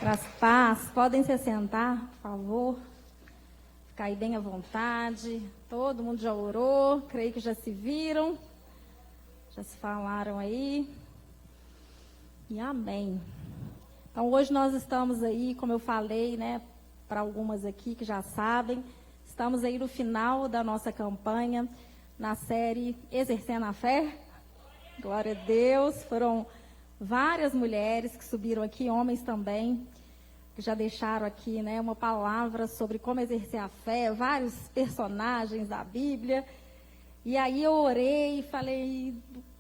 Graças a paz, podem se sentar, por favor. Ficar aí bem à vontade. Todo mundo já orou, creio que já se viram, já se falaram aí. E amém. Então hoje nós estamos aí, como eu falei, né, para algumas aqui que já sabem, estamos aí no final da nossa campanha, na série Exercendo a Fé. Glória a Deus, foram várias mulheres que subiram aqui, homens também, que já deixaram aqui, né, uma palavra sobre como exercer a fé, vários personagens da Bíblia. E aí eu orei e falei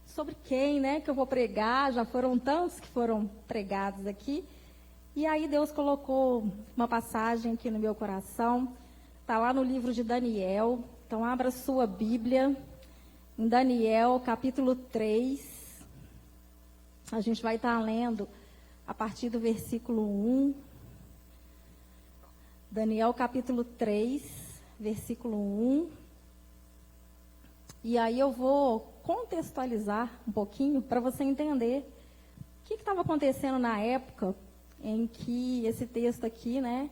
sobre quem, né, que eu vou pregar. Já foram tantos que foram pregados aqui. E aí Deus colocou uma passagem aqui no meu coração. Está lá no livro de Daniel. Então abra sua Bíblia em Daniel, capítulo 3. A gente vai estar lendo a partir do versículo 1. Daniel, capítulo 3, versículo 1. E aí eu vou contextualizar um pouquinho para você entender o que estava acontecendo na época em que esse texto aqui, né,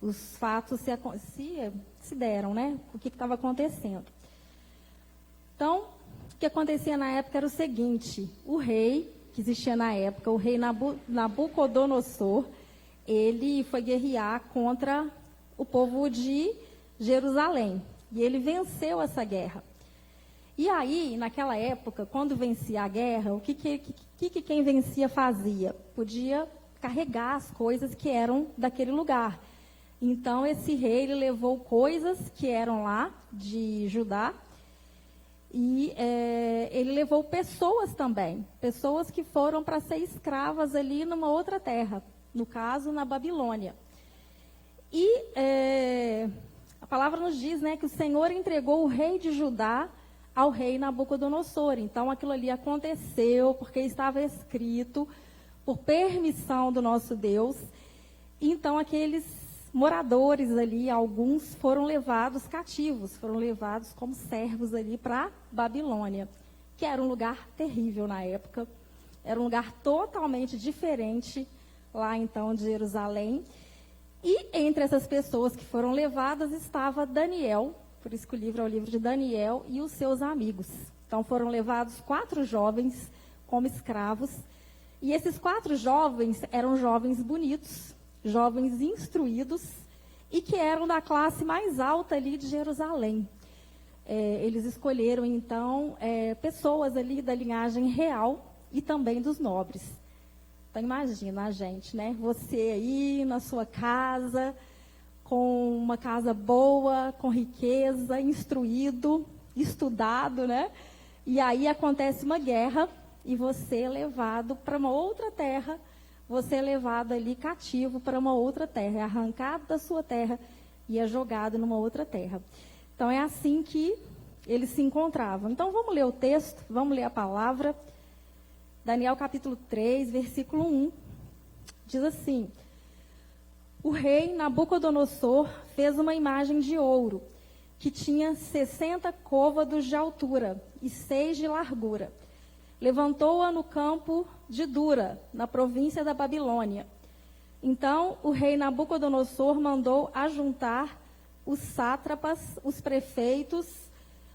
os fatos se deram, né, o que estava acontecendo. Então, o que acontecia na época era o seguinte: o rei que existia na época, o rei Nabucodonosor, ele foi guerrear contra o povo de Jerusalém. E ele venceu essa guerra. E aí, naquela época, quando vencia a guerra, o que quem vencia fazia? Podia carregar as coisas que eram daquele lugar. Então, esse rei, ele levou coisas que eram lá de Judá, e ele levou pessoas também, pessoas que foram para ser escravas ali numa outra terra, no caso, na Babilônia. E a palavra nos diz, né, que o Senhor entregou o rei de Judá ao rei Nabucodonosor. Então, aquilo ali aconteceu porque estava escrito, por permissão do nosso Deus. Então, aqueles moradores ali, alguns foram levados cativos, foram levados como servos ali para Babilônia, que era um lugar terrível na época, era um lugar totalmente diferente lá então de Jerusalém. E entre essas pessoas que foram levadas estava Daniel, por isso que o livro é o livro de Daniel, e os seus amigos. Então foram levados 4 jovens como escravos, e esses 4 jovens eram jovens bonitos, jovens instruídos, e que eram da classe mais alta ali de Jerusalém. Eles escolheram, então, pessoas ali da linhagem real e também dos nobres. Então, imagina a gente, né? Você aí na sua casa, com uma casa boa, com riqueza, instruído, estudado, né? E aí acontece uma guerra e você é levado para uma outra terra. Você é levado ali cativo para uma outra terra, é arrancado da sua terra e é jogado numa outra terra. Então, é assim que eles se encontravam. Então, vamos ler o texto, vamos ler a palavra. Daniel, capítulo 3, versículo 1. Diz assim: o rei Nabucodonosor fez uma imagem de ouro, que tinha 60 côvados de altura e 6 de largura. Levantou-a no campo de Dura, na província da Babilônia. Então, o rei Nabucodonosor mandou ajuntar os sátrapas, os prefeitos,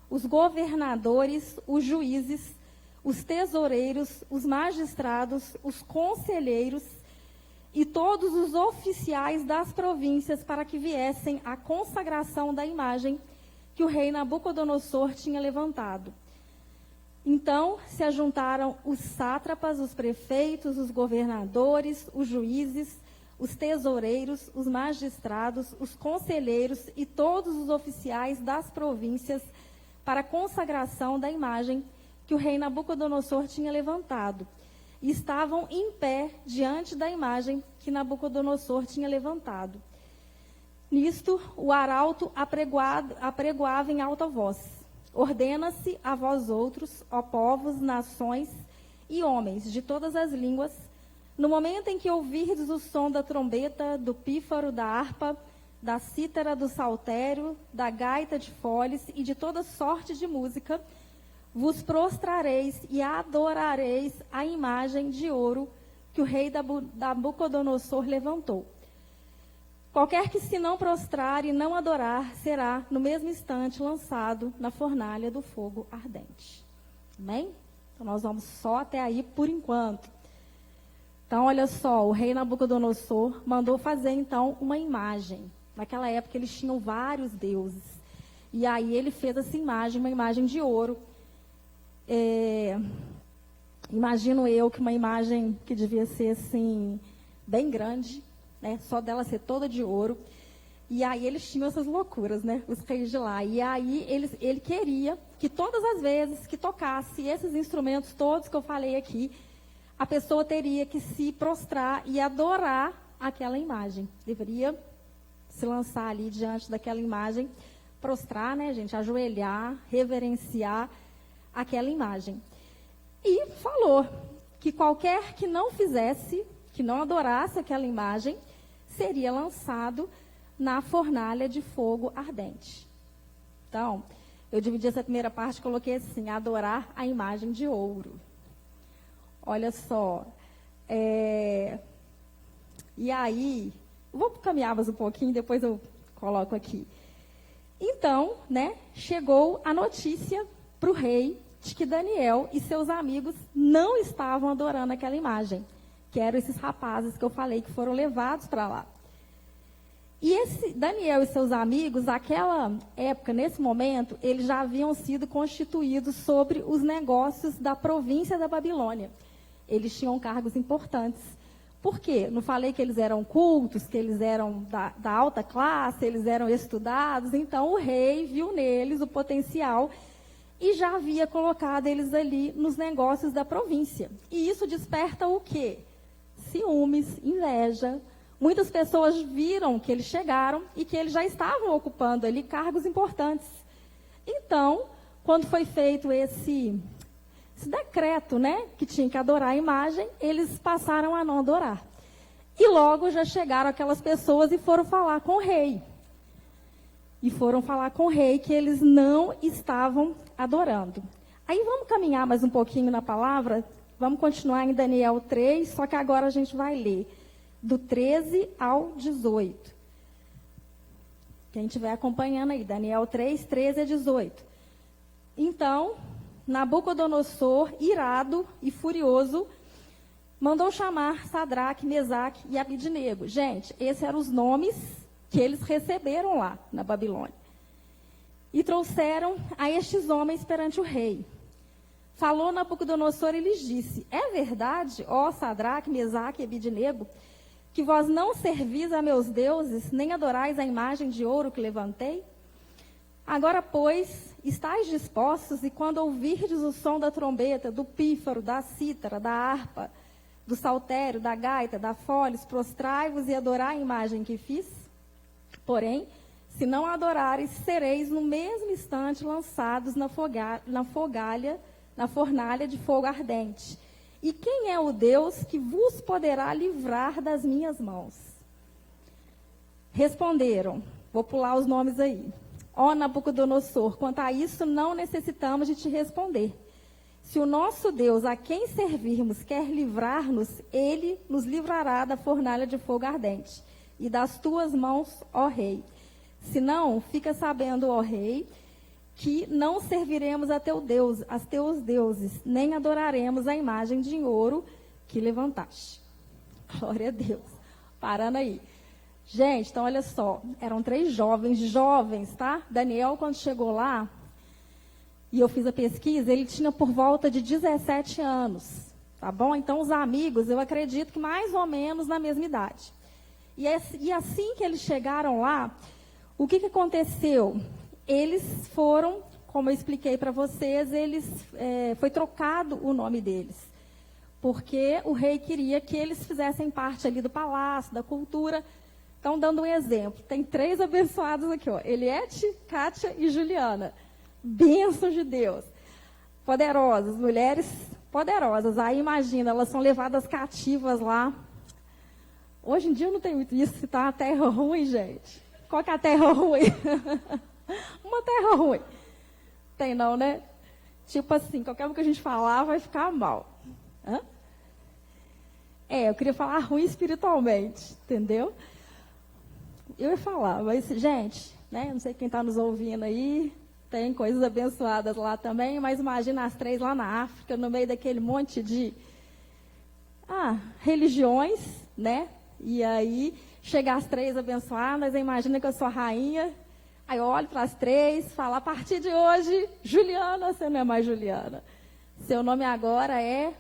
os governadores, os juízes, os tesoureiros, os magistrados, os conselheiros e todos os oficiais das províncias para que viessem à consagração da imagem que o rei Nabucodonosor tinha levantado. Então, se ajuntaram os sátrapas, os prefeitos, os governadores, os juízes, os tesoureiros, os magistrados, os conselheiros e todos os oficiais das províncias para a consagração da imagem que o rei Nabucodonosor tinha levantado. E estavam em pé diante da imagem que Nabucodonosor tinha levantado. Nisto, o arauto apregoava em alta voz: ordena-se a vós outros, ó povos, nações e homens de todas as línguas, no momento em que ouvirdes o som da trombeta, do pífaro, da harpa, da cítara, do saltério, da gaita de foles e de toda sorte de música, vos prostrareis e adorareis a imagem de ouro que o rei Nabucodonosor levantou. Qualquer que se não prostrar e não adorar, será, no mesmo instante, lançado na fornalha do fogo ardente. Amém? Então, nós vamos só até aí por enquanto. Então, olha só, o rei Nabucodonosor mandou fazer, então, uma imagem. Naquela época, eles tinham vários deuses. E aí, ele fez essa imagem, uma imagem de ouro. Imagino eu que uma imagem que devia ser, assim, bem grande, né? Só dela ser toda de ouro. E aí, eles tinham essas loucuras, né? Os reis de lá. E aí, ele queria que todas as vezes que tocasse esses instrumentos todos que eu falei aqui, a pessoa teria que se prostrar e adorar aquela imagem. Deveria se lançar ali diante daquela imagem, prostrar, né, gente? Ajoelhar, reverenciar aquela imagem. E falou que qualquer que não fizesse, que não adorasse aquela imagem, seria lançado na fornalha de fogo ardente. Então, eu dividi essa primeira parte e coloquei assim: adorar a imagem de ouro. Olha só, e aí, vou caminhar mais um pouquinho, depois eu coloco aqui. Então, né, chegou a notícia para o rei de que Daniel e seus amigos não estavam adorando aquela imagem, que eram esses rapazes que eu falei que foram levados para lá. E esse Daniel e seus amigos, naquela época, nesse momento, eles já haviam sido constituídos sobre os negócios da província da Babilônia. Eles tinham cargos importantes. Por quê? Não falei que eles eram cultos, que eles eram da alta classe, eles eram estudados. Então, o rei viu neles o potencial e já havia colocado eles ali nos negócios da província. E isso desperta o quê? Ciúmes, inveja. Muitas pessoas viram que eles chegaram e que eles já estavam ocupando ali cargos importantes. Então, quando foi feito esse decreto, né, que tinha que adorar a imagem, eles passaram a não adorar. E logo já chegaram aquelas pessoas e foram falar com o rei. E foram falar com o rei que eles não estavam adorando. Aí vamos caminhar mais um pouquinho na palavra, vamos continuar em Daniel 3, só que agora a gente vai ler do 13 ao 18. Quem estiver acompanhando aí, Daniel 3, 13 a 18. Então, Nabucodonosor, irado e furioso, mandou chamar Sadraque, Mesaque e Abidnego. Gente, esses eram os nomes que eles receberam lá na Babilônia. E trouxeram a estes homens perante o rei. Falou Nabucodonosor e lhes disse: é verdade, ó Sadraque, Mesaque e Abidnego, que vós não servis a meus deuses, nem adorais a imagem de ouro que levantei? Agora, pois, estáis dispostos, e quando ouvirdes o som da trombeta, do pífaro, da cítara, da harpa, do saltério, da gaita, da foles, prostrai-vos e adorai a imagem que fiz? Porém, se não adorares, sereis no mesmo instante lançados na fornalha de fogo ardente. E quem é o Deus que vos poderá livrar das minhas mãos? Responderam, vou pular os nomes aí. Ó Nabucodonosor, quanto a isso não necessitamos de te responder. Se o nosso Deus, a quem servirmos, quer livrar-nos, ele nos livrará da fornalha de fogo ardente e das tuas mãos, ó rei. Se não, fica sabendo, ó rei, que não serviremos a teus deuses, nem adoraremos a imagem de ouro que levantaste. Glória a Deus. Parando aí. Gente, então olha só, eram 3 jovens, tá? Daniel, quando chegou lá, e eu fiz a pesquisa, ele tinha por volta de 17 anos, tá bom? Então, os amigos, eu acredito que mais ou menos na mesma idade. E assim que eles chegaram lá, o que aconteceu? Eles foram, como eu expliquei para vocês, foi trocado o nome deles. Porque o rei queria que eles fizessem parte ali do palácio, da cultura. Então, dando um exemplo, tem 3 abençoados aqui, ó, Eliette, Kátia e Juliana. Bênçãos de Deus. Poderosas, mulheres poderosas. Aí, imagina, elas são levadas cativas lá. Hoje em dia não tem muito isso, se tá uma terra ruim, gente. Qual que é a terra ruim? Uma terra ruim. Tem não, né? Tipo assim, qualquer um que a gente falar vai ficar mal. Eu queria falar ruim espiritualmente, entendeu? Eu ia falar, mas, gente, né, não sei quem está nos ouvindo aí, tem coisas abençoadas lá também, mas imagina as 3 lá na África, no meio daquele monte de religiões, né? E aí, chega as 3 abençoadas, imagina que eu sou a rainha, aí eu olho para as 3, falo, a partir de hoje, Juliana, você não é mais Juliana. Seu nome agora é...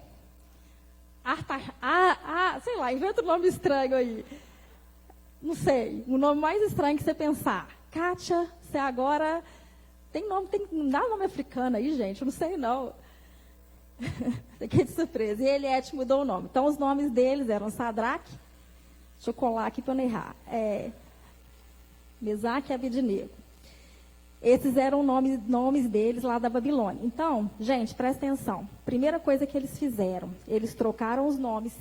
sei lá, inventa um nome estranho aí. Não sei, o nome mais estranho que você pensar. Kátia, você agora... não dá nome africano aí, gente, eu não sei não. Fiquei de surpresa. E Eliette mudou o nome. Então, os nomes deles eram Sadraque, deixa eu colar aqui para não errar, Mesaque e Abednego. Esses eram nomes deles lá da Babilônia. Então, gente, presta atenção. Primeira coisa que eles fizeram, eles trocaram os nomes,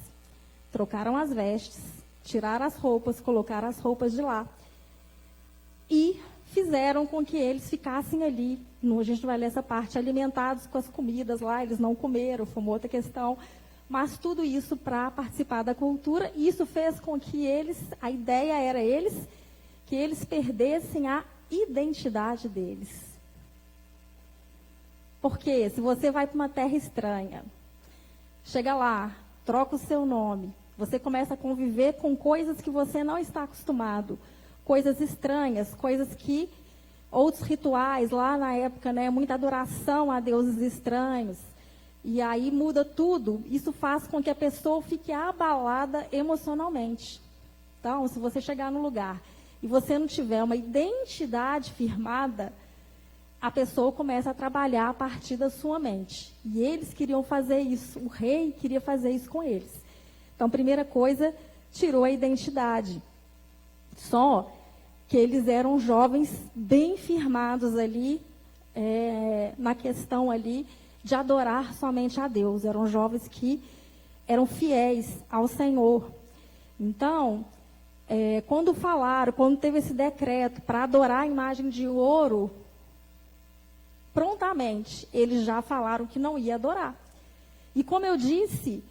trocaram as vestes, tiraram as roupas, colocaram as roupas de lá. E fizeram com que eles ficassem ali, a gente vai ler essa parte, alimentados com as comidas lá, eles não comeram, foi uma outra questão, mas tudo isso para participar da cultura, e isso fez com que a ideia era que eles perdessem a identidade deles. Porque se você vai para uma terra estranha, chega lá, troca o seu nome, você começa a conviver com coisas que você não está acostumado, coisas estranhas, coisas que, outros rituais, lá na época, né, muita adoração a deuses estranhos, e aí muda tudo, isso faz com que a pessoa fique abalada emocionalmente. Então, se você chegar no lugar e você não tiver uma identidade firmada, a pessoa começa a trabalhar a partir da sua mente. E eles queriam fazer isso, o rei queria fazer isso com eles. Então, primeira coisa, tirou a identidade. Só que eles eram jovens bem firmados ali, na questão ali de adorar somente a Deus. Eram jovens que eram fiéis ao Senhor. Então, quando teve esse decreto para adorar a imagem de ouro, prontamente, eles já falaram que não ia adorar. E como eu disse,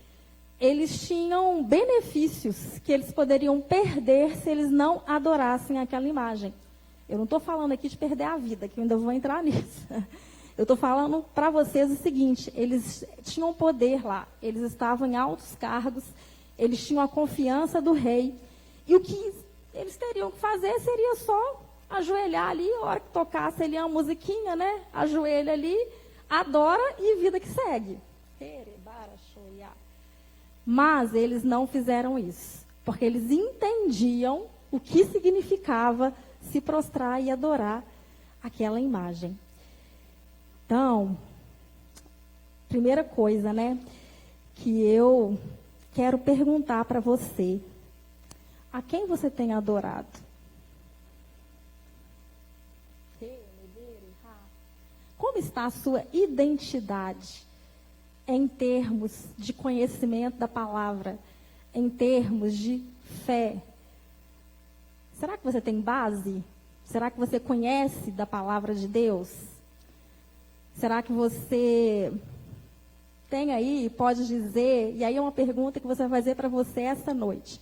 eles tinham benefícios que eles poderiam perder se eles não adorassem aquela imagem. Eu não estou falando aqui de perder a vida, que eu ainda vou entrar nisso. Eu estou falando para vocês o seguinte, eles tinham poder lá, eles estavam em altos cargos, eles tinham a confiança do rei, e o que eles teriam que fazer seria só ajoelhar ali, a hora que tocasse ali uma musiquinha, né? Ajoelha ali, adora e vida que segue. Mas eles não fizeram isso, porque eles entendiam o que significava se prostrar e adorar aquela imagem. Então, primeira coisa, né, que eu quero perguntar para você, a quem você tem adorado? Como está a sua identidade em termos de conhecimento da palavra, em termos de fé? Será que você tem base? Será que você conhece da palavra de Deus? Será que você tem aí, pode dizer, e aí é uma pergunta que você vai fazer para você essa noite.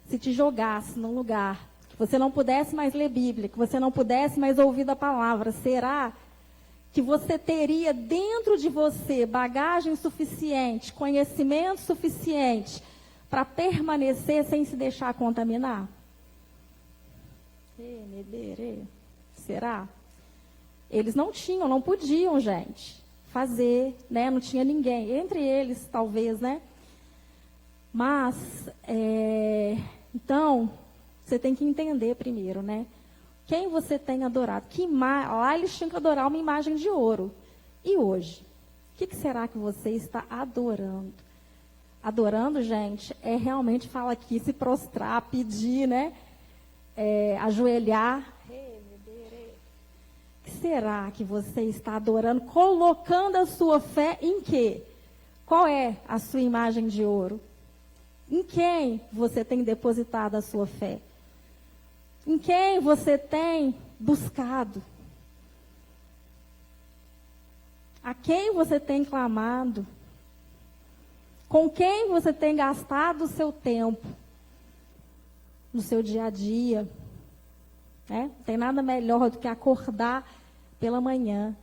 Se te jogasse num lugar que você não pudesse mais ler Bíblia, que você não pudesse mais ouvir da palavra, será que você teria dentro de você bagagem suficiente, conhecimento suficiente para permanecer sem se deixar contaminar? Será? Eles não podiam, gente, fazer, né? Não tinha ninguém, entre eles talvez, né? Mas, então, você tem que entender primeiro, né? Quem você tem adorado? Lá eles tinham que adorar uma imagem de ouro. E hoje? O que será que você está adorando? Adorando, gente, realmente, fala aqui, se prostrar, pedir, né? Ajoelhar. O que será que você está adorando? Colocando a sua fé em quê? Qual é a sua imagem de ouro? Em quem você tem depositado a sua fé? Em quem você tem buscado? A quem você tem clamado? Com quem você tem gastado o seu tempo no seu dia a dia? Não tem nada melhor do que acordar pela manhã,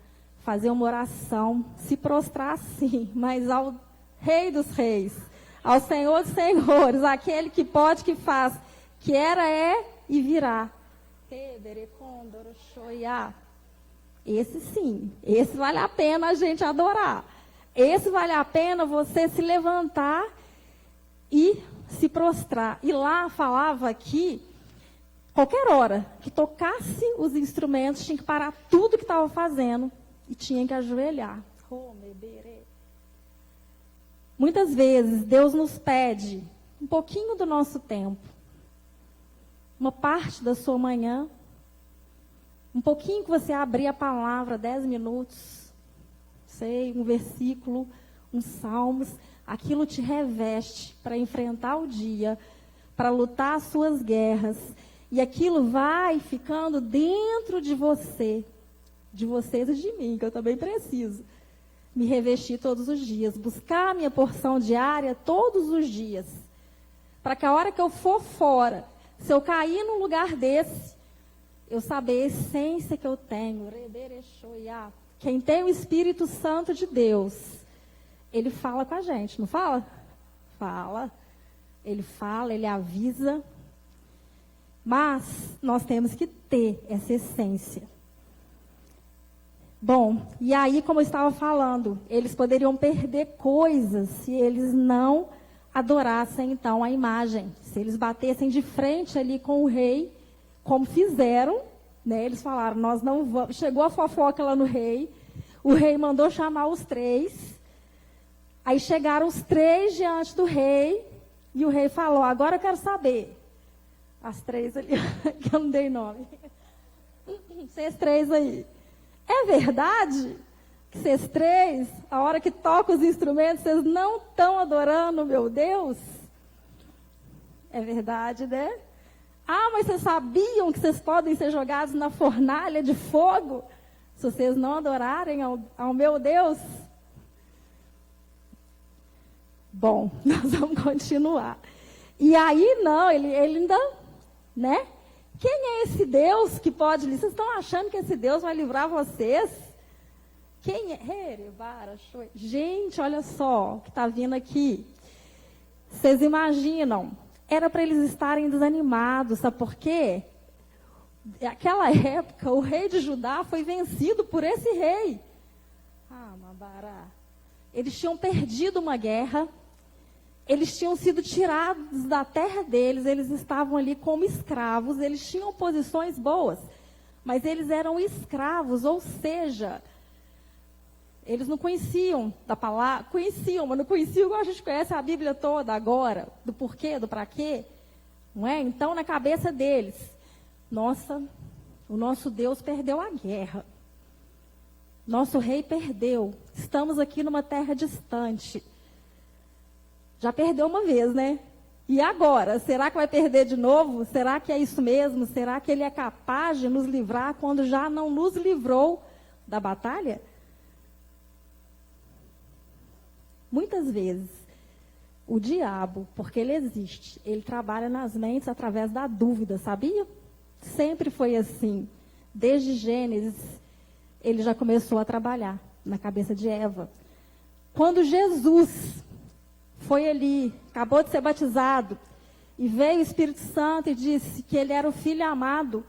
fazer uma oração, se prostrar sim, mas ao Rei dos Reis, ao Senhor dos Senhores, aquele que pode, que faz, que era, é e virá. Esse sim, esse vale a pena a gente adorar. Esse vale a pena você se levantar e se prostrar. E lá falava que qualquer hora que tocasse os instrumentos, tinha que parar tudo que estava fazendo e tinha que ajoelhar. Muitas vezes Deus nos pede um pouquinho do nosso tempo, uma parte da sua manhã, um pouquinho que você abrir a palavra, 10 minutos, um versículo, uns salmos, aquilo te reveste para enfrentar o dia, para lutar as suas guerras, e aquilo vai ficando dentro de você, de vocês e de mim, que eu também preciso me revestir todos os dias, buscar a minha porção diária todos os dias, para que a hora que eu for fora, se eu cair num lugar desse, eu saber a essência que eu tenho. Quem tem o Espírito Santo de Deus, ele fala com a gente, não fala? Fala. Ele fala, ele avisa. Mas nós temos que ter essa essência. Bom, e aí, como eu estava falando, eles poderiam perder coisas se eles não adorassem, então, a imagem. Se eles batessem de frente ali com o rei, como fizeram, né? Eles falaram, nós não vamos. Chegou a fofoca lá no rei, o rei mandou chamar os 3, aí chegaram os 3 diante do rei, e o rei falou, agora eu quero saber. As 3 ali, que eu não dei nome. Vocês 3 aí. É verdade que vocês 3, a hora que tocam os instrumentos, vocês não estão adorando o meu Deus? É verdade, né? Ah, mas vocês sabiam que vocês podem ser jogados na fornalha de fogo se vocês não adorarem ao meu Deus? Bom, nós vamos continuar. E aí, não, ele ainda, né? Quem é esse Deus que pode... Vocês estão achando que esse Deus vai livrar vocês? Quem é? Gente, olha só o que está vindo aqui. Vocês imaginam? Era para eles estarem desanimados, sabe por quê? Naquela época, o rei de Judá foi vencido por esse rei. Eles tinham perdido uma guerra. Eles tinham sido tirados da terra deles, eles estavam ali como escravos, eles tinham posições boas, mas eles eram escravos, ou seja, eles não conheciam da palavra, conheciam, mas não conheciam igual a gente conhece a Bíblia toda agora, do porquê, do para quê, não é? Então, na cabeça deles, nossa, o nosso Deus perdeu a guerra, nosso rei perdeu, estamos aqui numa terra distante. Já perdeu uma vez, né? E agora? Será que vai perder de novo? Será que é isso mesmo? Será que ele é capaz de nos livrar quando já não nos livrou da batalha? Muitas vezes, o diabo, porque ele existe, ele trabalha nas mentes através da dúvida, sabia? Sempre foi assim. Desde Gênesis, ele já começou a trabalhar na cabeça de Eva. Quando Jesus foi ali, acabou de ser batizado, e veio o Espírito Santo e disse que ele era o Filho amado,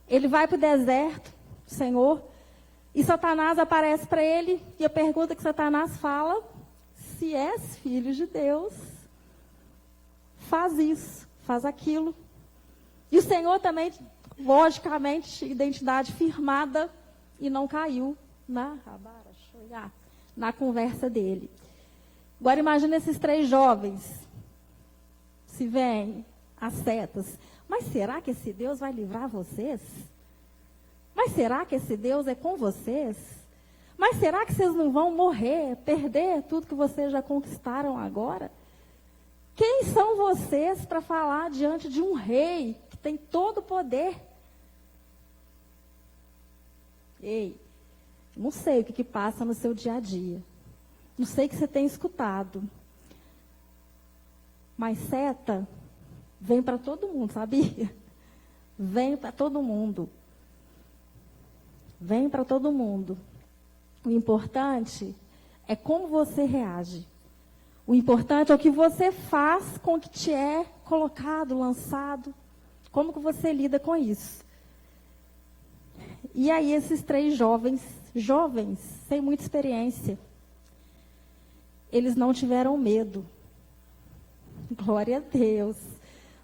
ele vai para o deserto, Senhor, e Satanás aparece para ele, e a pergunta que Satanás fala, se és filho de Deus, faz isso, faz aquilo. E o Senhor também, logicamente, identidade firmada, e não caiu na conversa dele. Agora imagina esses 3 jovens, se vêm as setas, mas será que esse Deus vai livrar vocês? Mas será que esse Deus é com vocês? Mas será que vocês não vão morrer, perder tudo que vocês já conquistaram agora? Quem são vocês para falar diante de um rei que tem todo o poder? Ei, não sei o que passa no seu dia a dia. Não sei o que você tem escutado. Mas seta vem para todo mundo, sabia? Vem para todo mundo. Vem para todo mundo. O importante é como você reage. O importante é o que você faz com o que te é colocado, lançado. Como que você lida com isso? E aí esses 3 jovens, sem muita experiência, eles não tiveram medo. Glória a Deus.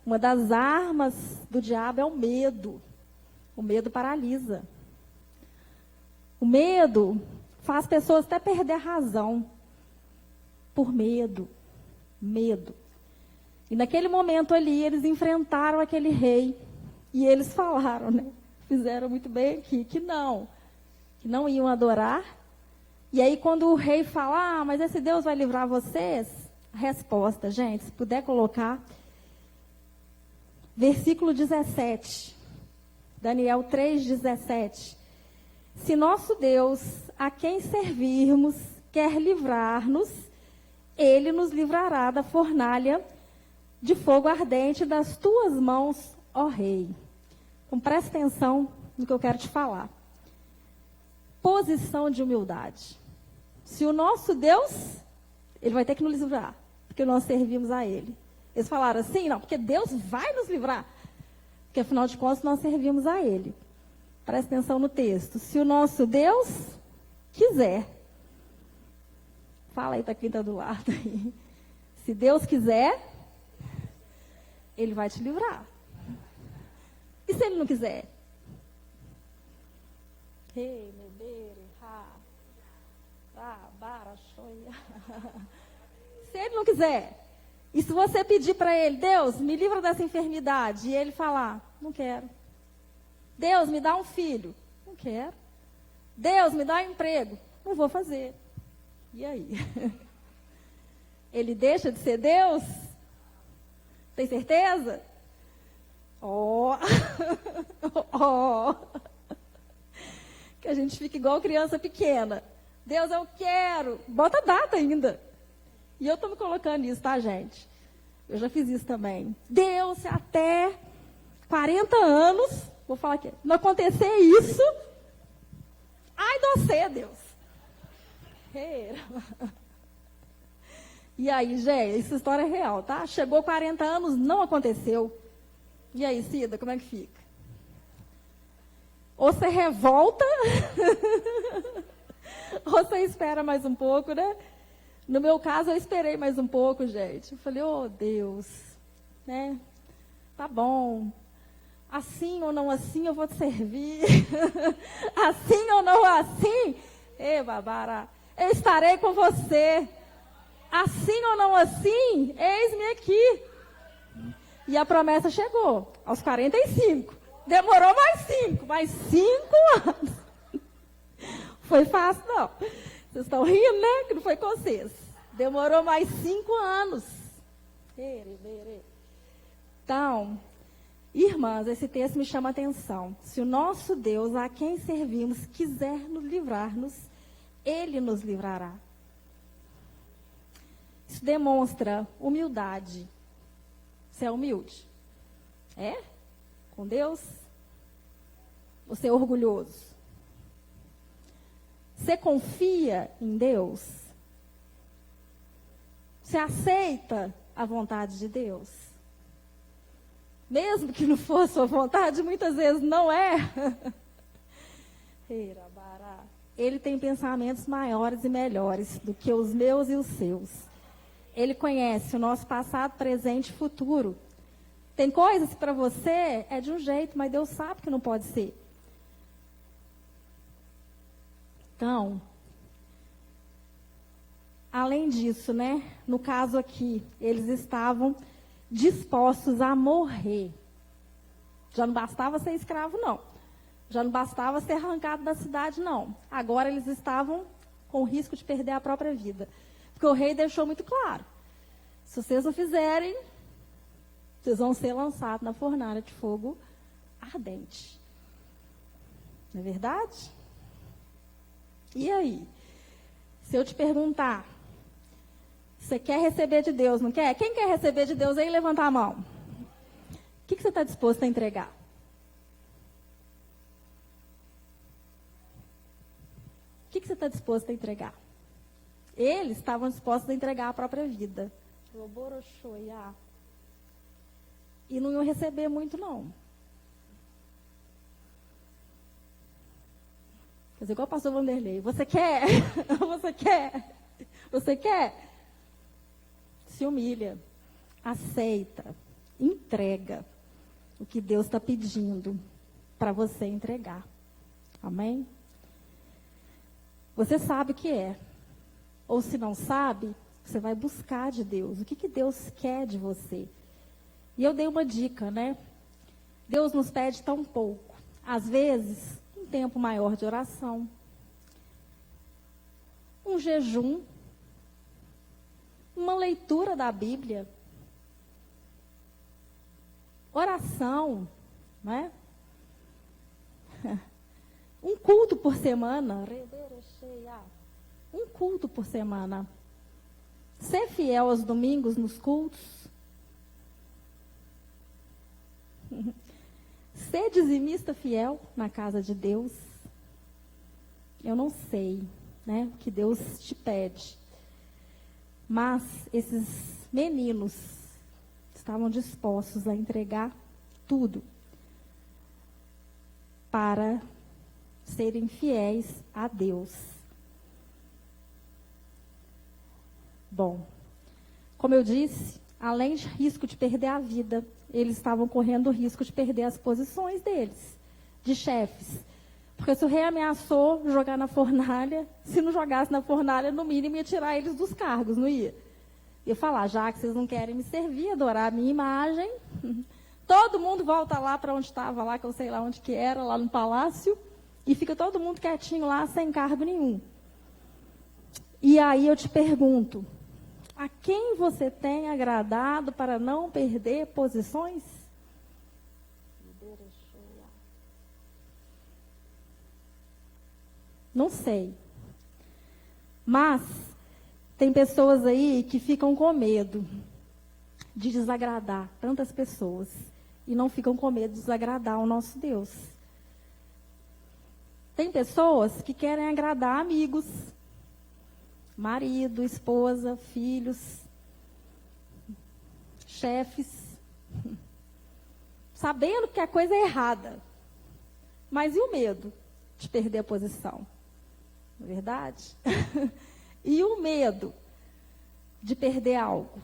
Uma das armas do diabo é o medo. O medo paralisa. O medo faz pessoas até perder a razão. Por medo. Medo. E naquele momento ali, eles enfrentaram aquele rei. E eles falaram, né? Fizeram muito bem aqui, que não iam adorar. E aí, quando o rei fala, mas esse Deus vai livrar vocês? A resposta, gente, se puder colocar, versículo 17, Daniel 3:17. Se nosso Deus, a quem servirmos, quer livrar-nos, ele nos livrará da fornalha de fogo ardente das tuas mãos, ó rei. Então, presta atenção no que eu quero te falar. Posição de humildade. Se o nosso Deus, ele vai ter que nos livrar, porque nós servimos a ele. Eles falaram assim, não, porque Deus vai nos livrar. Porque afinal de contas nós servimos a ele. Presta atenção no texto. Se o nosso Deus quiser. Fala aí para quem está do lado aí. Se Deus quiser, ele vai te livrar. E se ele não quiser? Se ele não quiser. E se você pedir para ele, Deus, me livra dessa enfermidade, e ele falar, não quero. Deus, me dá um filho, não quero. Deus, me dá um emprego, não vou fazer. E aí? Ele deixa de ser Deus? Tem certeza? Oh. Que a gente fica igual criança pequena. Deus, eu quero. Bota a data ainda. E eu estou me colocando nisso, tá, gente? Eu já fiz isso também. Deus, se até 40 anos, vou falar aqui, não acontecer isso, ai de você, Deus. E aí, gente, essa história é real, tá? Chegou 40 anos, não aconteceu. E aí, Cida, como é que fica? Ou você revolta, ou você espera mais um pouco, né? No meu caso, eu esperei mais um pouco, gente. Eu falei, oh, Deus, né? Tá bom. Assim ou não assim, eu vou te servir. Assim ou não assim, babara, eu estarei com você. Assim ou não assim, eis-me aqui. E a promessa chegou, aos 45. Demorou mais 5 anos. Foi fácil, não. Vocês estão rindo, né? Que não foi com vocês. Demorou mais 5 anos. Então, irmãs, esse texto me chama a atenção. Se o nosso Deus, a quem servimos, quiser nos livrar-nos, ele nos livrará. Isso demonstra humildade. Você é humilde? É? Com Deus? Você é orgulhoso? Você confia em Deus? Você aceita a vontade de Deus? Mesmo que não for a sua vontade, muitas vezes não é. Ele tem pensamentos maiores e melhores do que os meus e os seus. Ele conhece o nosso passado, presente e futuro. Tem coisas que para você é de um jeito, mas Deus sabe que não pode ser. Então, além disso, né? No caso aqui, eles estavam dispostos a morrer. Já não bastava ser escravo, não. Já não bastava ser arrancado da cidade, não. Agora eles estavam com o risco de perder a própria vida. Porque o rei deixou muito claro. Se vocês não fizerem, vocês vão ser lançados na fornalha de fogo ardente. Não é verdade? E aí? Se eu te perguntar, Você quer receber de Deus, não quer? Quem quer receber de Deus aí, levanta a mão. O que você está disposto a entregar? O que você está disposto a entregar? Eles estavam dispostos a entregar a própria vida. E não iam receber muito, não. Quer dizer, igual o pastor Vanderlei. Você quer? Você quer? Você quer? Se humilha. Aceita. Entrega o que Deus está pedindo para você entregar. Amém? Você sabe o que é. Ou se não sabe, você vai buscar de Deus. O que Deus quer de você? E eu dei uma dica, né? Deus nos pede tão pouco. Às vezes, um tempo maior de oração. Um jejum. Uma leitura da Bíblia. Oração, né? Um culto por semana. Um culto por semana. Ser fiel aos domingos nos cultos. Ser dizimista fiel na casa de Deus. Eu não sei, né, o que Deus te pede. Mas esses meninos estavam dispostos a entregar tudo para serem fiéis a Deus. Bom, como eu disse, além de risco de perder a vida, eles estavam correndo o risco de perder as posições deles, de chefes. Porque se o rei ameaçou jogar na fornalha, se não jogasse na fornalha, no mínimo ia tirar eles dos cargos, não ia? Ia falar, já que vocês não querem me servir, adorar a minha imagem, todo mundo volta lá para onde estava, lá que eu sei lá onde que era, lá no palácio, e fica todo mundo quietinho lá, sem cargo nenhum. E aí eu te pergunto, a quem você tem agradado para não perder posições? Não sei. Mas tem pessoas aí que ficam com medo de desagradar tantas pessoas e não ficam com medo de desagradar o nosso Deus. Tem pessoas que querem agradar amigos, marido, esposa, filhos, chefes, sabendo que a coisa é errada. Mas e o medo de perder a posição? Não é verdade? E o medo de perder algo?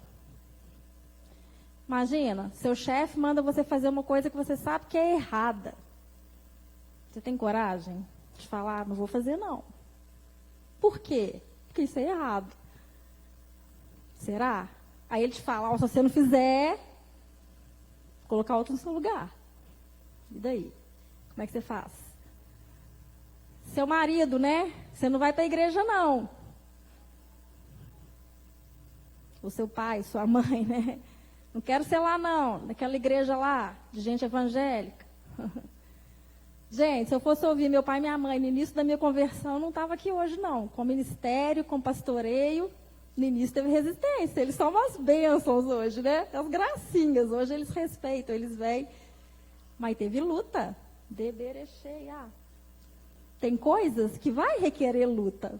Imagina, seu chefe manda você fazer uma coisa que você sabe que é errada. Você tem coragem de falar, não vou fazer não. Por quê? Porque isso é errado. Será? Aí ele te fala, se você não fizer, vou colocar outro no seu lugar. E daí? Como é que você faz? Seu marido, né? Você não vai para a igreja, não. O seu pai, sua mãe, né? Não quero ser lá, não. Naquela igreja lá, de gente evangélica. Gente, se eu fosse ouvir meu pai e minha mãe no início da minha conversão, eu não estava aqui hoje, não. Com ministério, com pastoreio, no início teve resistência. Eles são umas bênçãos hoje, né? As gracinhas. Hoje eles respeitam, eles vêm. Mas teve luta. Deberecheia. Tem coisas que vai requerer luta.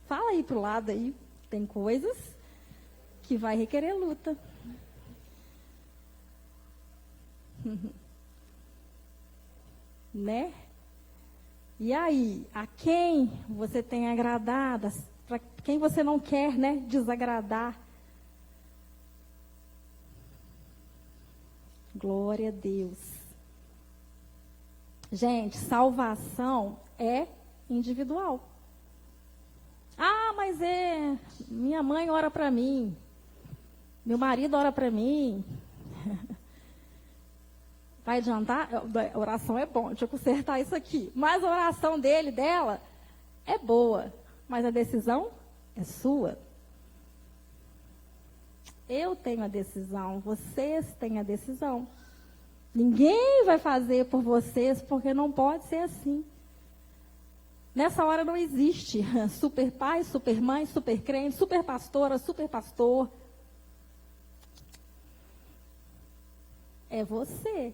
Fala aí pro lado aí. Tem coisas que vai requerer luta. Né? E aí, a quem você tem agradado, para quem você não quer, né, desagradar? Glória a Deus. Gente, salvação é individual. Ah, mas minha mãe ora para mim, meu marido ora para mim. Vai adiantar? A oração é bom, deixa eu consertar isso aqui. Mas a oração dela, é boa. Mas a decisão é sua. Eu tenho a decisão, vocês têm a decisão. Ninguém vai fazer por vocês, porque não pode ser assim. Nessa hora não existe super pai, super mãe, super crente, super pastora, super pastor. É você.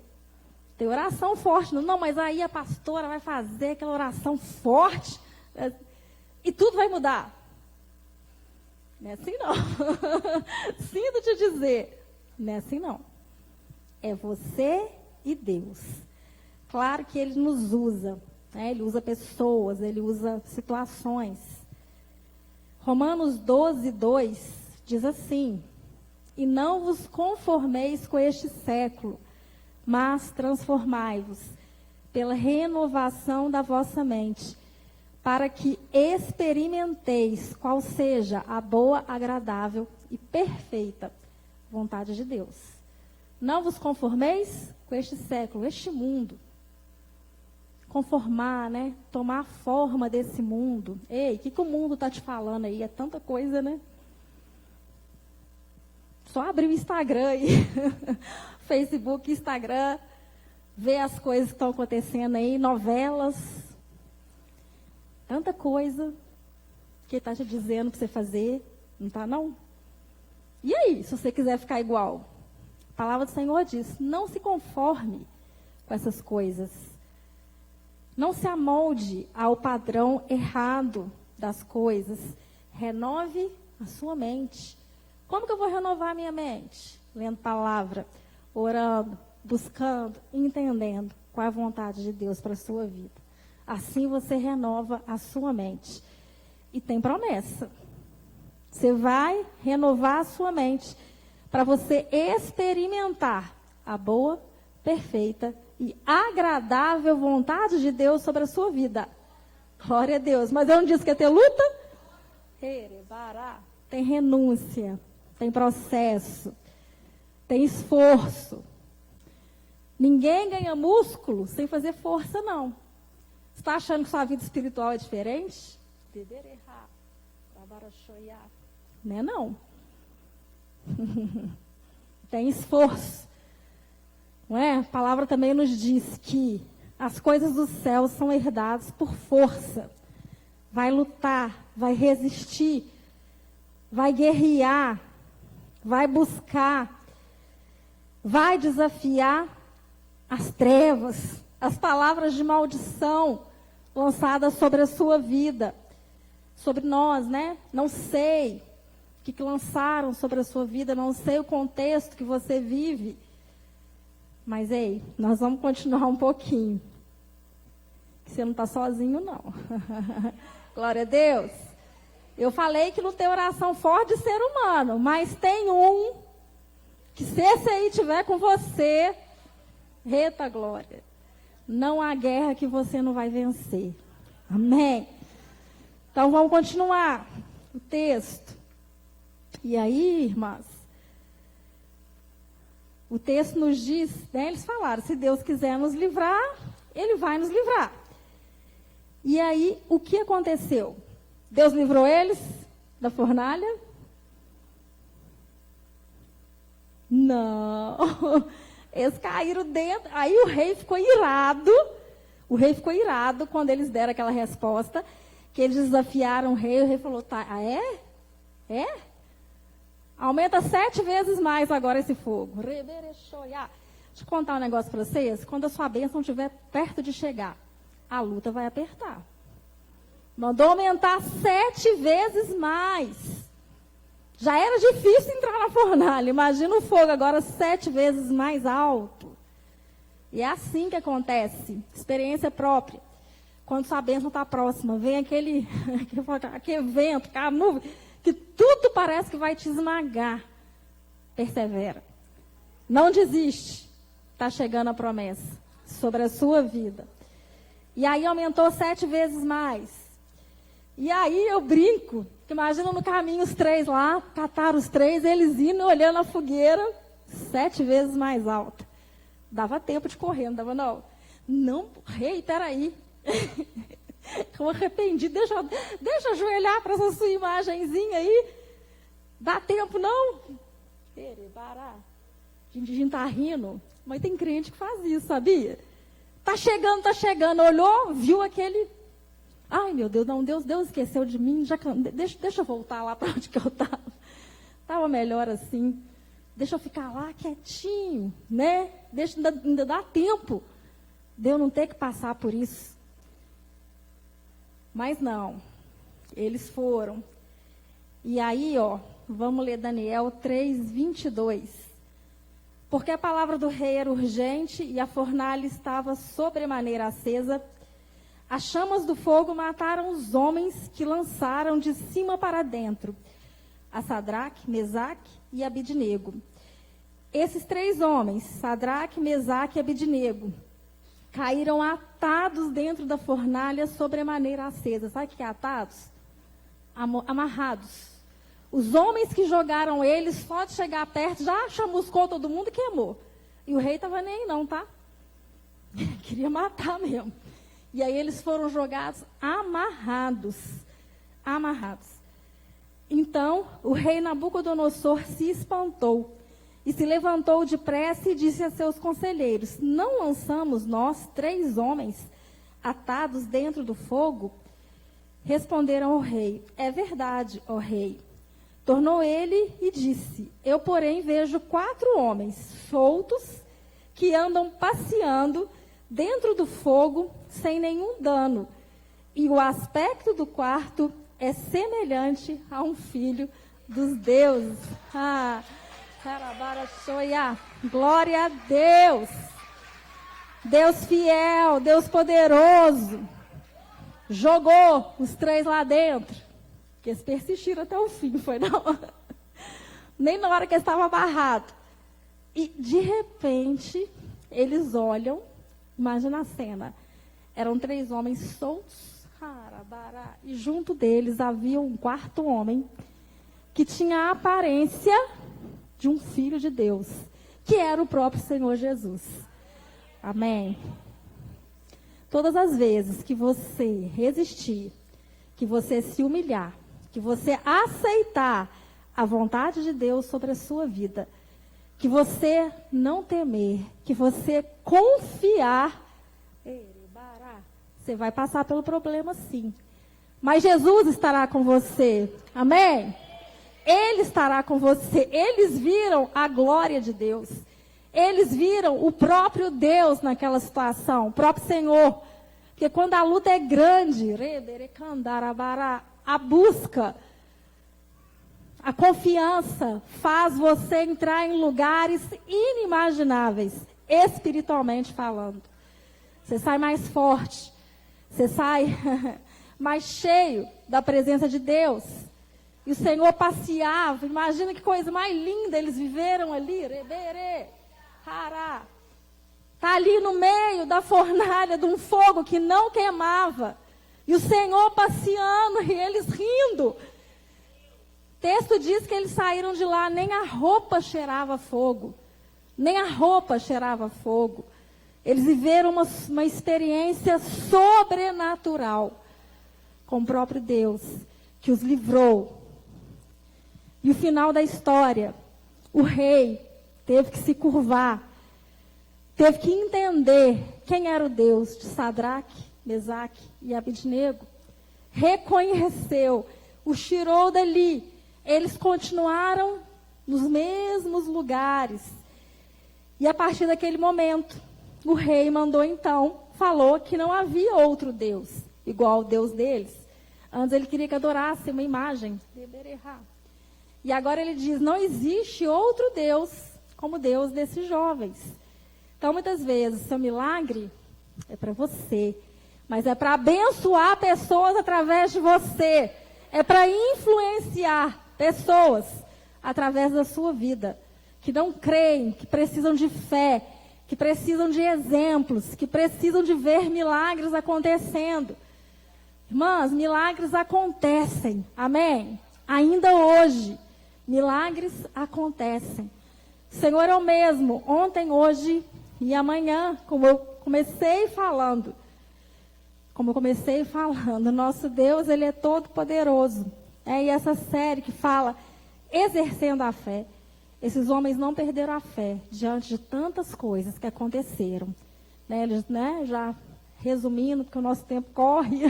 Tem oração forte. Não, mas aí a pastora vai fazer aquela oração forte e tudo vai mudar. Não é assim não. Sinto te dizer. Não é assim não. É você e Deus. Claro que Ele nos usa. Né? Ele usa pessoas, Ele usa situações. Romanos 12, 2 diz assim: e não vos conformeis com este século, mas transformai-vos pela renovação da vossa mente, para que experimenteis qual seja a boa, agradável e perfeita vontade de Deus. Não vos conformeis com este século, este mundo. Conformar, né? Tomar a forma desse mundo. Ei, o que o mundo está te falando aí? É tanta coisa, né? Só abrir o Instagram aí, Facebook, Instagram, ver as coisas que estão acontecendo aí, novelas, tanta coisa que está te dizendo para você fazer, não está não? E aí, se você quiser ficar igual? A palavra do Senhor diz, não se conforme com essas coisas. Não se amolde ao padrão errado das coisas. Renove a sua mente. Como que eu vou renovar a minha mente? Lendo palavra, orando, buscando, entendendo qual é a vontade de Deus para a sua vida. Assim você renova a sua mente. E tem promessa. Você vai renovar a sua mente para você experimentar a boa, perfeita e agradável vontade de Deus sobre a sua vida. Glória a Deus. Mas eu não disse que ia ter luta? Tem renúncia. Tem processo, tem esforço. Ninguém ganha músculo sem fazer força, não. Você está achando que sua vida espiritual é diferente? Não é não. Tem esforço. Não é? A palavra também nos diz que as coisas do céu são herdadas por força. Vai lutar, vai resistir, vai guerrear, vai buscar, vai desafiar as trevas, as palavras de maldição lançadas sobre a sua vida, sobre nós, né? Não sei o que lançaram sobre a sua vida, não sei o contexto que você vive, mas ei, nós vamos continuar um pouquinho, que você não está sozinho não. Glória a Deus. Eu falei que não tem oração forte de ser humano, mas tem um que se esse aí estiver com você, eita glória, não há guerra que você não vai vencer. Amém? Então vamos continuar o texto. E aí, irmãs, o texto nos diz, né, eles falaram, se Deus quiser nos livrar, Ele vai nos livrar. E aí, o que aconteceu? Deus livrou eles da fornalha? Não. Eles caíram dentro. Aí o rei ficou irado. O rei ficou irado quando eles deram aquela resposta. Que eles desafiaram o rei falou, tá, é? É? Aumenta 7 vezes mais agora esse fogo. Deixa eu contar um negócio para vocês. Quando a sua bênção estiver perto de chegar, a luta vai apertar. Mandou aumentar 7 vezes mais. Já era difícil entrar na fornalha. Imagina o fogo agora 7 vezes mais alto. E é assim que acontece. Experiência própria. Quando sua bênção está próxima, vem aquele vento, aquela nuvem, que tudo parece que vai te esmagar. Persevera. Não desiste. Está chegando a promessa sobre a sua vida. E aí aumentou 7 vezes mais. E aí eu brinco, que imagina no caminho os 3 lá, cataram os 3, eles indo olhando a fogueira 7 vezes mais alta. Dava tempo de correr, não dava não? Não, rei, peraí. Eu arrependi, deixa eu ajoelhar para essa sua imagenzinha aí. Dá tempo não? A gente está rindo, mas tem crente que faz isso, sabia? Tá chegando, olhou, viu Ai, meu Deus, não, Deus esqueceu de mim, deixa eu voltar lá para onde que eu estava. Estava melhor assim. Deixa eu ficar lá quietinho, né? Ainda dá tempo de eu não ter que passar por isso. Mas não, eles foram. E aí, vamos ler Daniel 3:22. Porque a palavra do rei era urgente e a fornalha estava sobremaneira acesa. As chamas do fogo mataram os homens que lançaram de cima para dentro, a Sadraque, Mesaque e Abidnego. Esses 3 homens, Sadraque, Mesaque e Abidnego, caíram atados dentro da fornalha sobremaneira acesa. Sabe o que é atados? Amarrados. Os homens que jogaram eles, só de chegar perto, já chamuscou todo mundo e queimou. E o rei estava nem aí não, tá? Queria matar mesmo. E aí eles foram jogados amarrados. Amarrados. Então, o rei Nabucodonosor se espantou e se levantou depressa e disse a seus conselheiros: não lançamos nós 3 homens atados dentro do fogo? Responderam ao rei: é verdade, ó rei. Tornou ele e disse: eu, porém, vejo 4 homens soltos que andam passeando dentro do fogo sem nenhum dano. E o aspecto do quarto é semelhante a um filho dos deuses. Glória a Deus. Deus fiel, Deus poderoso. Jogou os 3 lá dentro. Que eles persistiram até o fim, foi não? Nem na hora que eles estavam amarrados. E, de repente, eles olham, imagina a cena. Eram 3 homens soltos, e junto deles havia um 4º homem, que tinha a aparência de um filho de Deus, que era o próprio Senhor Jesus. Amém? Todas as vezes que você resistir, que você se humilhar, que você aceitar a vontade de Deus sobre a sua vida, que você não temer, que você confiar, você vai passar pelo problema sim. Mas Jesus estará com você. Amém? Ele estará com você. Eles viram a glória de Deus. Eles viram o próprio Deus naquela situação, o próprio Senhor. Porque quando a luta é grande, a busca, a confiança faz você entrar em lugares inimagináveis, espiritualmente falando. Você sai mais forte, você sai mais cheio da presença de Deus. E o Senhor passeava, imagina que coisa mais linda eles viveram ali, está ali no meio da fornalha de um fogo que não queimava. E o Senhor passeando e eles rindo. O texto diz que eles saíram de lá, nem a roupa cheirava fogo. Nem a roupa cheirava fogo. Eles viveram uma experiência sobrenatural com o próprio Deus, que os livrou. E o final da história, o rei teve que se curvar, teve que entender quem era o Deus de Sadraque, Mesaque e Abidnego. Reconheceu, os tirou dali. Eles continuaram nos mesmos lugares. E a partir daquele momento, o rei mandou então, falou que não havia outro Deus igual ao Deus deles. Antes ele queria que adorasse uma imagem. E agora ele diz, não existe outro Deus como Deus desses jovens. Então, muitas vezes, o seu milagre é para você, mas é para abençoar pessoas através de você. É para influenciar pessoas através da sua vida, que não creem, que precisam de fé, que precisam de exemplos, que precisam de ver milagres acontecendo. Irmãs, milagres acontecem, amém? Ainda hoje, milagres acontecem. O Senhor é o mesmo, ontem, hoje e amanhã, como eu comecei falando, nosso Deus, Ele é todo poderoso. E essa série que fala, exercendo a fé, esses homens não perderam a fé diante de tantas coisas que aconteceram. Eles já resumindo, porque o nosso tempo corre,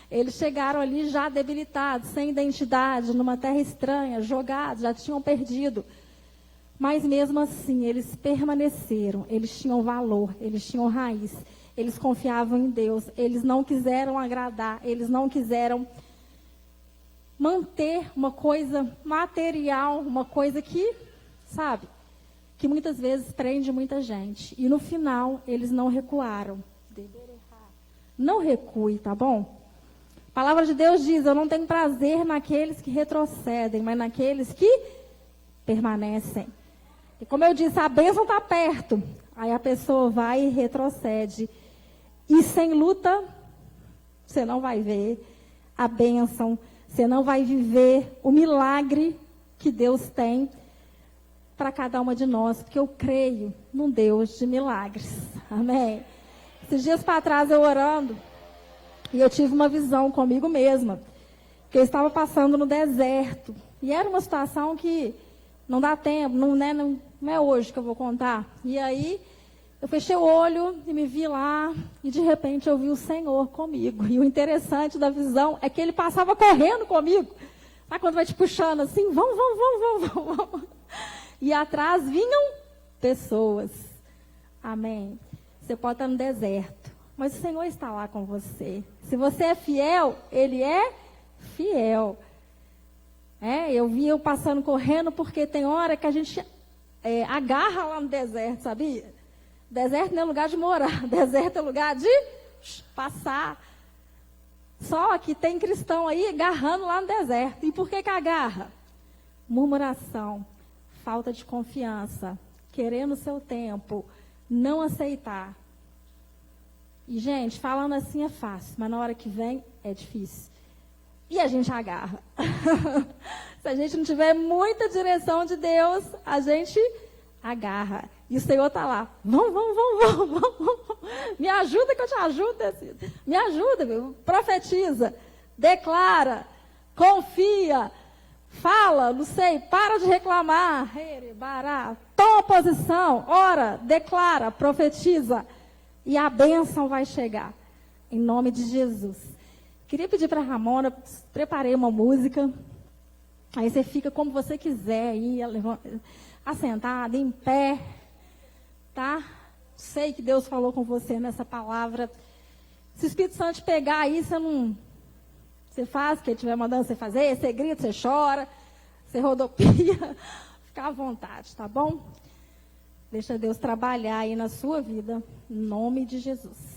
eles chegaram ali já debilitados, sem identidade, numa terra estranha, jogados, já tinham perdido. Mas mesmo assim, eles permaneceram, eles tinham valor, eles tinham raiz, eles confiavam em Deus, eles não quiseram agradar, eles não quiseram manter uma coisa material, uma coisa que, sabe, que muitas vezes prende muita gente. E no final, eles não recuaram. Não recue, tá bom? A palavra de Deus diz, eu não tenho prazer naqueles que retrocedem, mas naqueles que permanecem. E como eu disse, a bênção está perto. Aí a pessoa vai e retrocede. E sem luta, você não vai ver a bênção, você não vai viver o milagre que Deus tem para cada uma de nós, porque eu creio num Deus de milagres. Amém? Esses dias para trás eu orando, e eu tive uma visão comigo mesma, que eu estava passando no deserto, e era uma situação que não dá tempo, não é hoje que eu vou contar. E aí, eu fechei o olho e me vi lá, e de repente eu vi o Senhor comigo. E o interessante da visão é que ele passava correndo comigo. Sabe quando vai te puxando assim, vamos. E atrás vinham pessoas. Amém. Você pode estar no deserto, mas o Senhor está lá com você. Se você é fiel, Ele é fiel. Eu vi eu passando correndo, porque tem hora que a gente agarra lá no deserto, sabia? Deserto não é lugar de morar, deserto é lugar de passar. Só que tem cristão aí agarrando lá no deserto. E por que agarra? Murmuração, falta de confiança, querendo o seu tempo, não aceitar. E, gente, falando assim é fácil, mas na hora que vem é difícil. E a gente agarra. Se a gente não tiver muita direção de Deus, a gente agarra. E o Senhor está lá. Vamos. Me ajuda que eu te ajudo. Me ajuda, meu. Profetiza, declara, confia, fala, não sei, para de reclamar. Toma posição, ora, declara, profetiza. E a bênção vai chegar. Em nome de Jesus. Queria pedir para a Ramona, preparei uma música. Aí você fica como você quiser, aí, assentado, em pé, tá? Sei que Deus falou com você nessa palavra. Se o Espírito Santo te pegar aí, você faz o que ele estiver mandando você fazer, você grita, você chora, você rodopia, fica à vontade, tá bom? Deixa Deus trabalhar aí na sua vida, em nome de Jesus.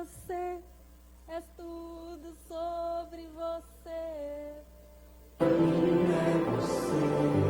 você, és tudo sobre você. É você.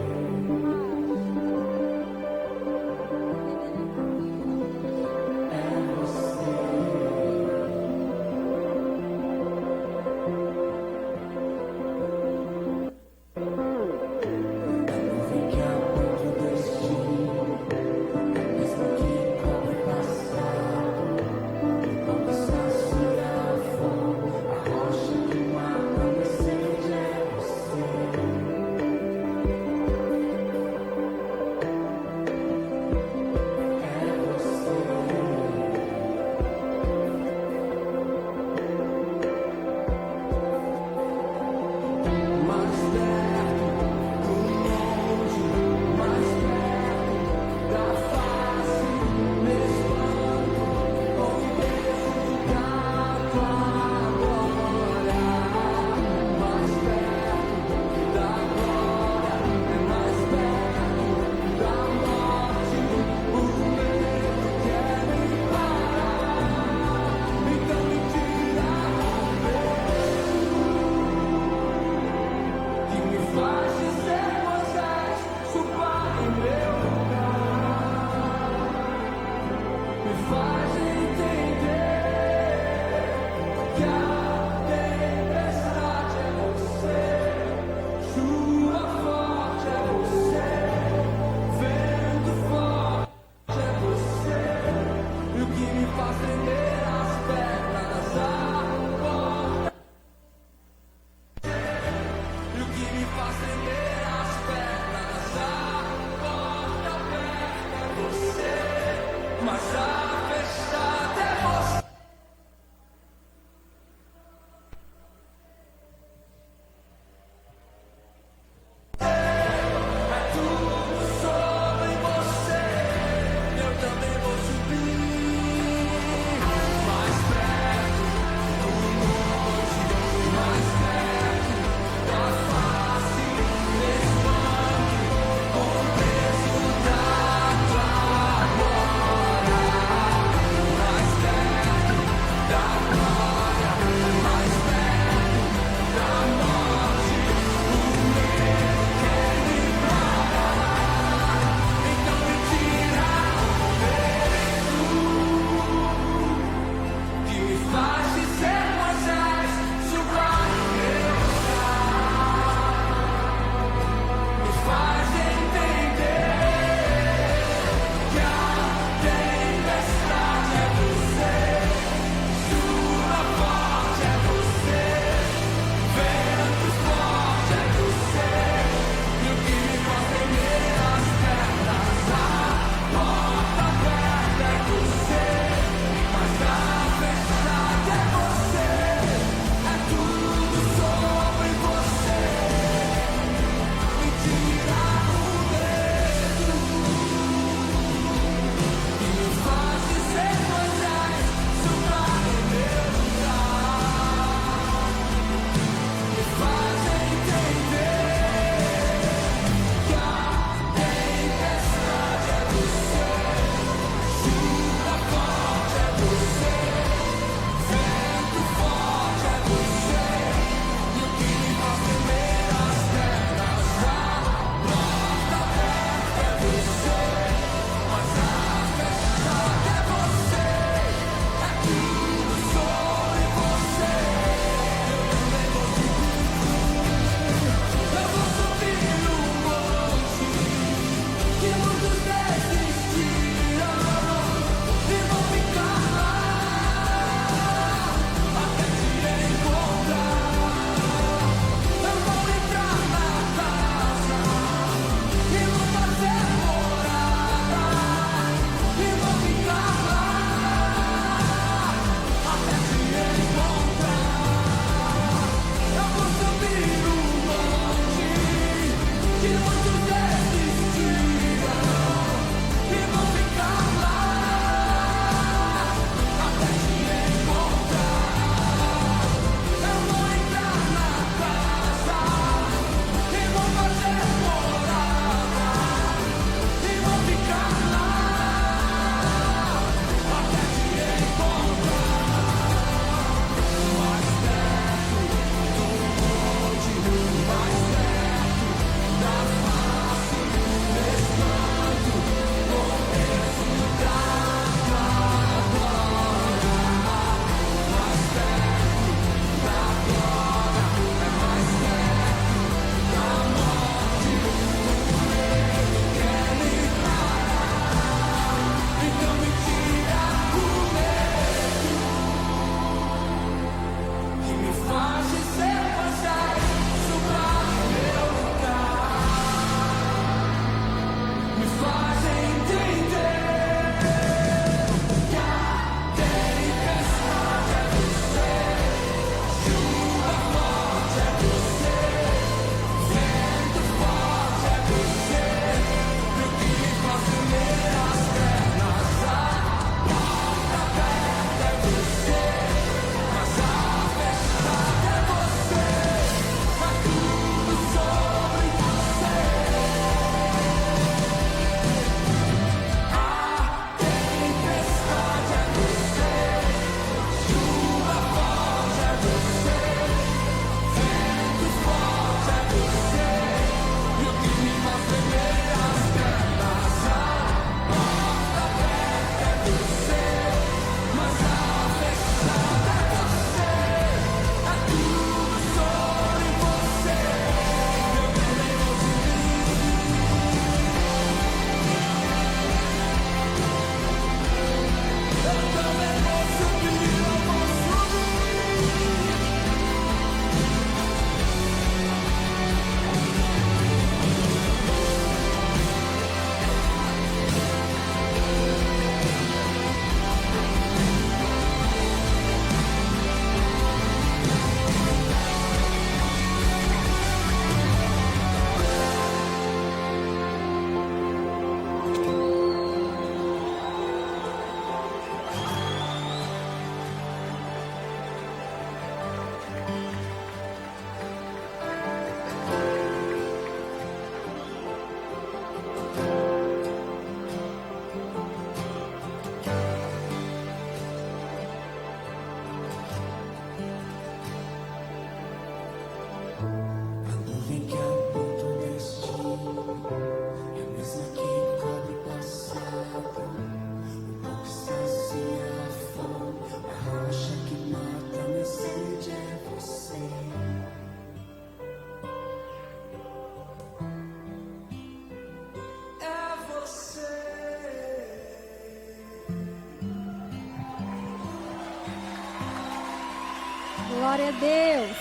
Glória a Deus.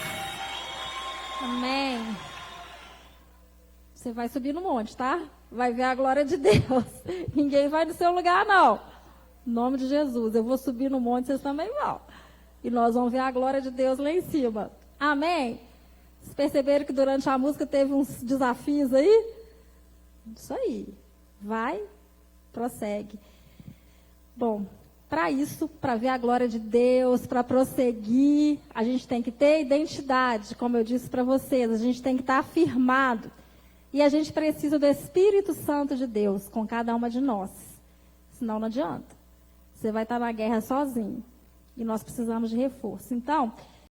Amém. Você vai subir no monte, tá? Vai ver a glória de Deus. Ninguém vai no seu lugar, não. Em nome de Jesus. Eu vou subir no monte, vocês também vão. E nós vamos ver a glória de Deus lá em cima. Amém? Vocês perceberam que durante a música teve uns desafios aí? Isso aí. Vai, prossegue. Bom, para isso, para ver a glória de Deus, para prosseguir, a gente tem que ter identidade, como eu disse para vocês. A gente tem que estar afirmado. E a gente precisa do Espírito Santo de Deus com cada uma de nós. Senão não adianta. Você vai estar na guerra sozinho. E nós precisamos de reforço. Então,